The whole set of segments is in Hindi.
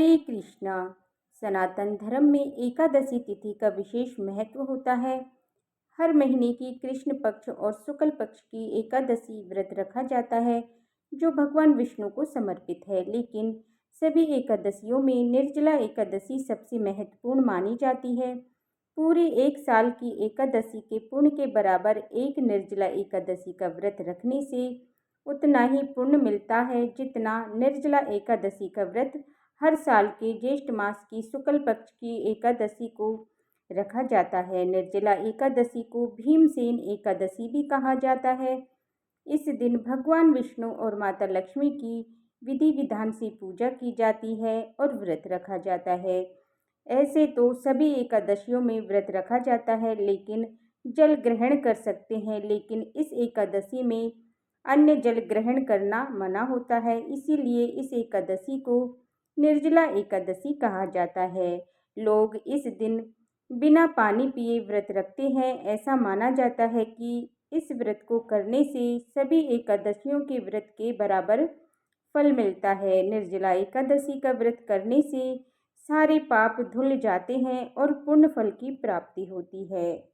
हरे कृष्णा। सनातन धर्म में एकादशी तिथि का विशेष महत्व होता है। हर महीने की कृष्ण पक्ष और शुक्ल पक्ष की एकादशी व्रत रखा जाता है जो भगवान विष्णु को समर्पित है। लेकिन सभी एकादशियों में निर्जला एकादशी सबसे महत्वपूर्ण मानी जाती है। पूरे एक साल की एकादशी के पुण्य के बराबर एक निर्जला एकादशी का व्रत रखने से उतना ही पुण्य मिलता है जितना निर्जला एकादशी का व्रत हर साल के ज्येष्ठ मास की शुक्ल पक्ष की एकादशी को रखा जाता है। निर्जला एकादशी को भीमसेन एकादशी भी कहा जाता है। इस दिन भगवान विष्णु और माता लक्ष्मी की विधि विधान से पूजा की जाती है और व्रत रखा जाता है। ऐसे तो सभी एकादशियों में व्रत रखा जाता है, लेकिन जल ग्रहण कर सकते हैं, लेकिन इस एकादशी में अन्य जल ग्रहण करना मना होता है। इसीलिए इस एकादशी को निर्जला एकादशी कहा जाता है। लोग इस दिन बिना पानी पिए व्रत रखते हैं। ऐसा माना जाता है कि इस व्रत को करने से सभी एकादशियों के व्रत के बराबर फल मिलता है। निर्जला एकादशी का व्रत करने से सारे पाप धुल जाते हैं और पुण्य फल की प्राप्ति होती है।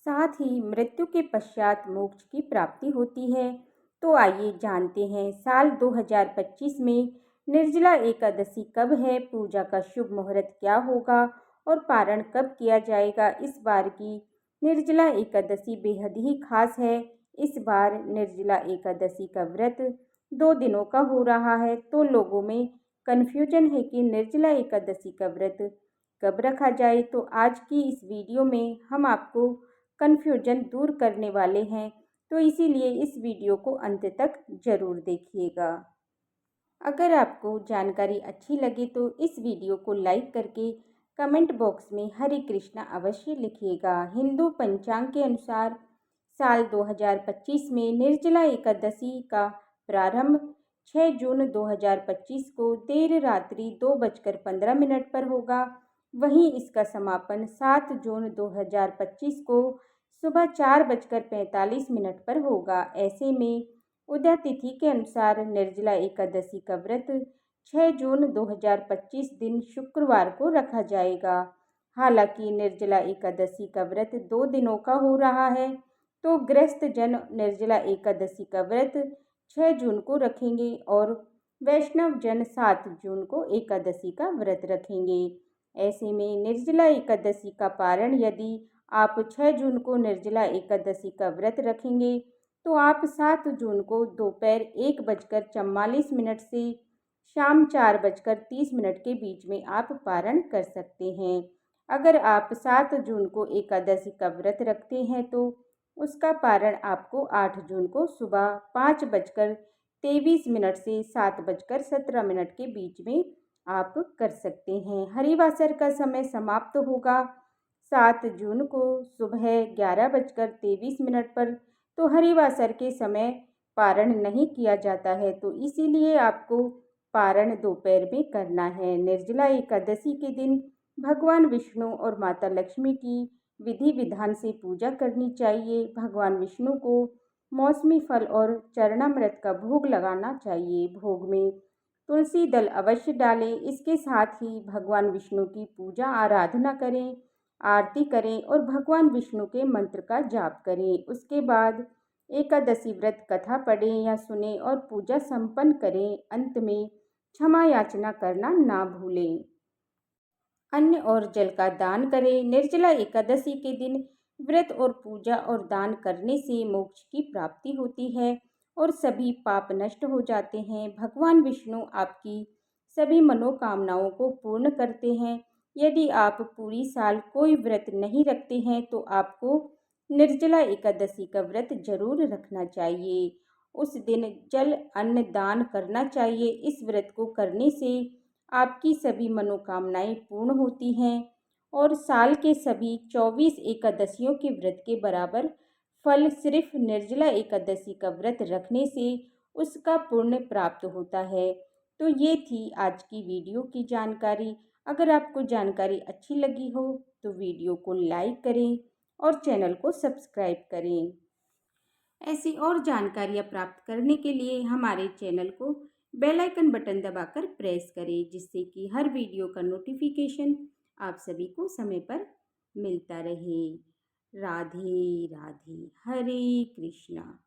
साथ ही मृत्यु के पश्चात मोक्ष की प्राप्ति होती है। तो आइए जानते हैं साल 2025 में निर्जला एकादशी कब है, पूजा का शुभ मुहूर्त क्या होगा और पारण कब किया जाएगा। इस बार की निर्जला एकादशी बेहद ही खास है। इस बार निर्जला एकादशी का व्रत 2 दिनों का हो रहा है, तो लोगों में कन्फ्यूजन है कि निर्जला एकादशी का व्रत कब रखा जाए। तो आज की इस वीडियो में हम आपको कन्फ्यूजन दूर करने वाले हैं, तो इसीलिए इस वीडियो को अंत तक जरूर देखिएगा। अगर आपको जानकारी अच्छी लगे तो इस वीडियो को लाइक करके कमेंट बॉक्स में हरे कृष्णा अवश्य लिखिएगा। हिंदू पंचांग के अनुसार साल 2025 में निर्जला एकादशी का प्रारंभ 6 जून 2025 को देर रात्रि 2:15 पर होगा। वहीं इसका समापन 7 जून 2025 को सुबह 4:45 पर होगा। ऐसे में उदय तिथि के अनुसार निर्जला एकादशी का व्रत 6 जून 2025 दिन शुक्रवार को रखा जाएगा। हालांकि निर्जला एकादशी का व्रत 2 दिनों का हो रहा है, तो गृहस्थ जन निर्जला एकादशी का व्रत 6 जून को रखेंगे और वैष्णव जन 7 जून को एकादशी का व्रत रखेंगे। ऐसे में निर्जला एकादशी का पारण यदि आप 6 जून को निर्जला एकादशी का व्रत रखेंगे तो आप 7 जून को दोपहर 1:44 से शाम 4:30 के बीच में आप पारण कर सकते हैं। अगर आप 7 जून को एकादशी का व्रत रखते हैं तो उसका पारण आपको 8 जून को सुबह 5:23 से 7:17 के बीच में आप कर सकते हैं। हरिवासर का समय समाप्त होगा 7 जून को सुबह 11:23 पर। तो हरिवासर के समय पारण नहीं किया जाता है, तो इसीलिए आपको पारण दोपहर में करना है। निर्जला एकादशी के दिन भगवान विष्णु और माता लक्ष्मी की विधि विधान से पूजा करनी चाहिए। भगवान विष्णु को मौसमी फल और चरणामृत का भोग लगाना चाहिए। भोग में तुलसी दल अवश्य डालें। इसके साथ ही भगवान विष्णु की पूजा आराधना करें, आरती करें और भगवान विष्णु के मंत्र का जाप करें। उसके बाद एकादशी व्रत कथा पढ़ें या सुने और पूजा संपन्न करें। अंत में क्षमा याचना करना ना भूलें। अन्न और जल का दान करें। निर्जला एकादशी के दिन व्रत और पूजा और दान करने से मोक्ष की प्राप्ति होती है और सभी पाप नष्ट हो जाते हैं। भगवान विष्णु आपकी सभी मनोकामनाओं को पूर्ण करते हैं। यदि आप पूरी साल कोई व्रत नहीं रखते हैं तो आपको निर्जला एकादशी का व्रत जरूर रखना चाहिए। उस दिन जल अन्न दान करना चाहिए। इस व्रत को करने से आपकी सभी मनोकामनाएं पूर्ण होती हैं और साल के सभी 24 एकादशियों के व्रत के बराबर फल सिर्फ निर्जला एकादशी का व्रत रखने से उसका पुण्य प्राप्त होता है। तो ये थी आज की वीडियो की जानकारी। अगर आपको जानकारी अच्छी लगी हो तो वीडियो को लाइक करें और चैनल को सब्सक्राइब करें। ऐसी और जानकारियाँ प्राप्त करने के लिए हमारे चैनल को बेल आइकन बटन दबाकर प्रेस करें, जिससे कि हर वीडियो का नोटिफिकेशन आप सभी को समय पर मिलता रहे। राधे राधे, हरे कृष्णा।